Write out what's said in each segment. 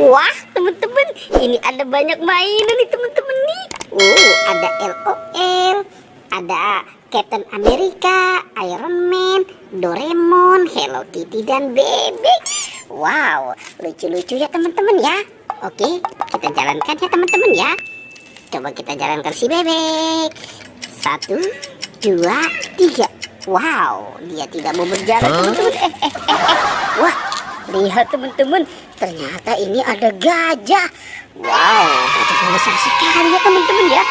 Wah, teman-teman, ini ada banyak mainan nih teman-teman nih. Ada LOL, ada Captain America, Iron Man, Doraemon, Hello Kitty dan Bebek. Wow, lucu-lucu ya teman-teman ya. Oke, kita jalankan ya teman-teman ya. Coba kita jalankan si Bebek. 1, 2, 3. Wow, dia tidak mau berjalan teman-teman. Wah, lihat teman-teman, ternyata ini ada gajah. Wow, gajahnya besar sekali ya teman-teman ya.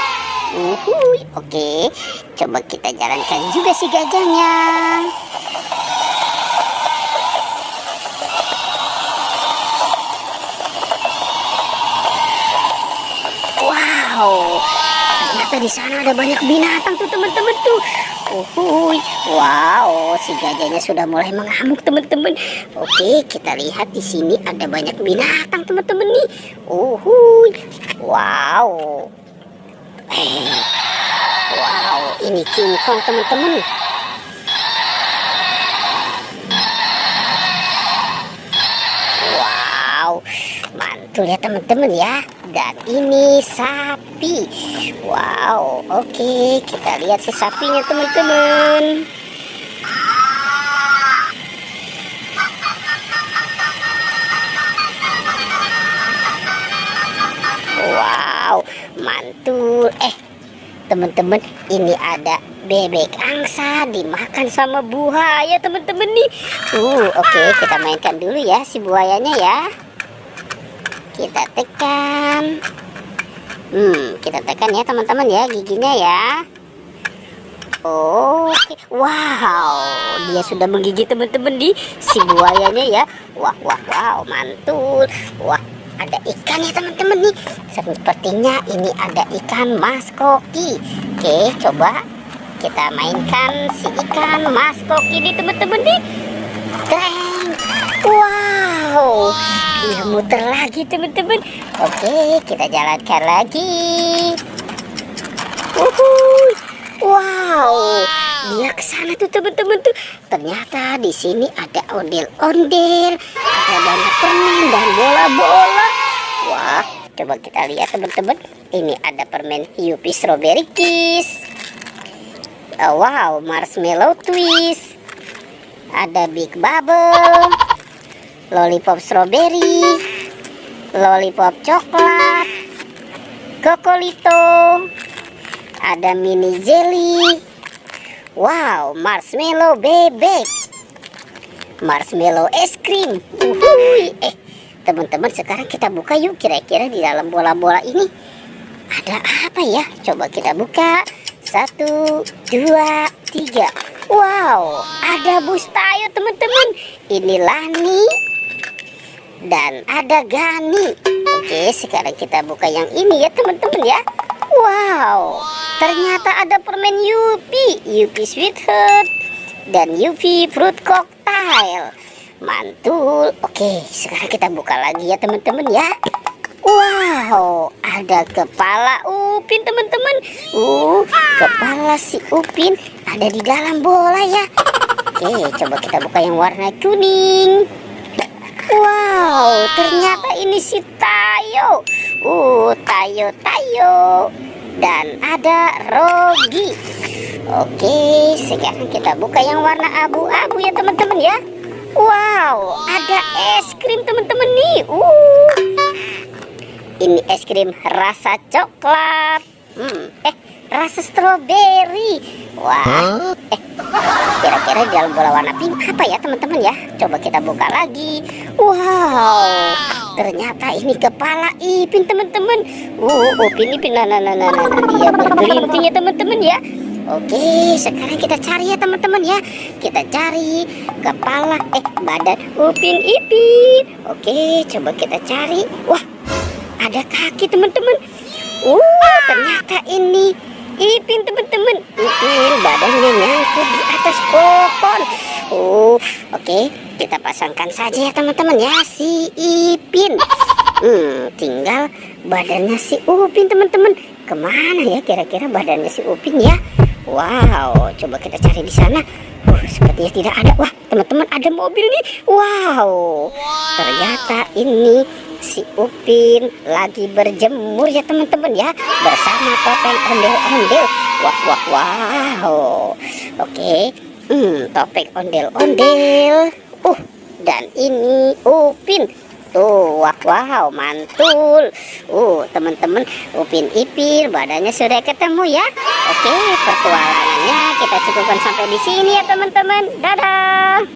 Oke, coba kita jalankan juga si gajahnya. Wow, ternyata di sana ada banyak binatang tuh teman-teman tuh. Wow, si gajahnya sudah mulai mengamuk teman-teman. Oke, kita lihat di sini ada banyak binatang teman-teman nih. Wow. Wow, ini King Kong teman-teman. Wow, mantul ya teman-teman ya. Dan ini sapi. Wow, oke, kita lihat si sapinya teman-teman. Wow, mantul. Teman-teman, ini ada bebek angsa dimakan sama buaya teman-teman nih. Oke, kita mainkan dulu ya si buayanya ya. Kita tekan. Kita tekan ya teman-teman ya giginya ya. Oke. Wow, dia sudah menggigit teman-teman di si buayanya ya. Wow, mantul. Wah, ada ikan ya teman-teman nih. Sepertinya ini ada ikan mas koki. Oke, coba kita mainkan si ikan mas koki nih teman-teman nih. Keren. Wow, dia muter lagi teman-teman. Oke, kita jalankan lagi. Wow, dia ke sana tuh teman-teman tuh. Ternyata di sini ada ondel-ondel, ada banyak permen dan bola-bola. Wah, coba kita lihat teman-teman. Ini ada permen Yupi Strawberry Kiss. Wow, Marshmallow Twist. Ada Big Bubble, Lollipop Strawberry, Lollipop Coklat, Kokolito. Ada mini jelly. Wow, marshmallow bebek, marshmallow es krim. Teman-teman, sekarang kita buka yuk. Kira-kira di dalam bola-bola ini ada apa ya? Coba kita buka. 1, 2, 3. Wow, ada Bustayo teman-teman. Ini Lani dan ada Gani. Oke, sekarang kita buka yang ini ya teman-teman ya. Wow, ternyata ada permen Yupi Sweetheart dan Yupi Fruit Cocktail. Mantul. Oke, sekarang kita buka lagi ya teman-teman ya. Wow, ada kepala Upin teman-teman. Kepala si Upin ada di dalam bola ya. Oke, coba kita buka yang warna kuning. Wow, ternyata ini si Tayo. Tayo. Dan ada Rogi. Oke, sekarang kita buka yang warna abu-abu ya teman-teman ya. Wow, ada es krim teman-teman nih. Ini es krim rasa coklat. Rasa stroberi. Wah, kira-kira di dalam bola warna pink apa ya teman-teman ya? Coba kita buka lagi. Wow, ternyata ini kepala Ipin teman-teman. Upin, dia bergelinting ya teman-teman ya. Oke, sekarang kita cari ya teman-teman ya. Kita cari kepala badan Upin Ipin. Oke, coba kita cari. Wah, ada kaki teman-teman. Ternyata ini Ipin teman-teman. Ipin badannya nyangkut di atas pohon. Oke, kita pasangkan saja ya teman-teman ya si Ipin. Tinggal badannya si Upin teman-teman. Kemana ya kira-kira badannya si Upin ya? Wow, coba kita cari di sana. Sepertinya tidak ada. Wah, teman-teman, ada mobil nih. Wow, ternyata ini si Upin lagi berjemur ya teman-teman ya, bersama topeng ondel-ondel. Wah wah wow. Oke, topeng ondel-ondel. Dan ini Upin. Tuh, wah wow, mantul. Teman-teman, Upin Ipin badannya sudah ketemu ya. Oke, petualangannya kita cukupkan sampai di sini ya teman-teman. Dadah.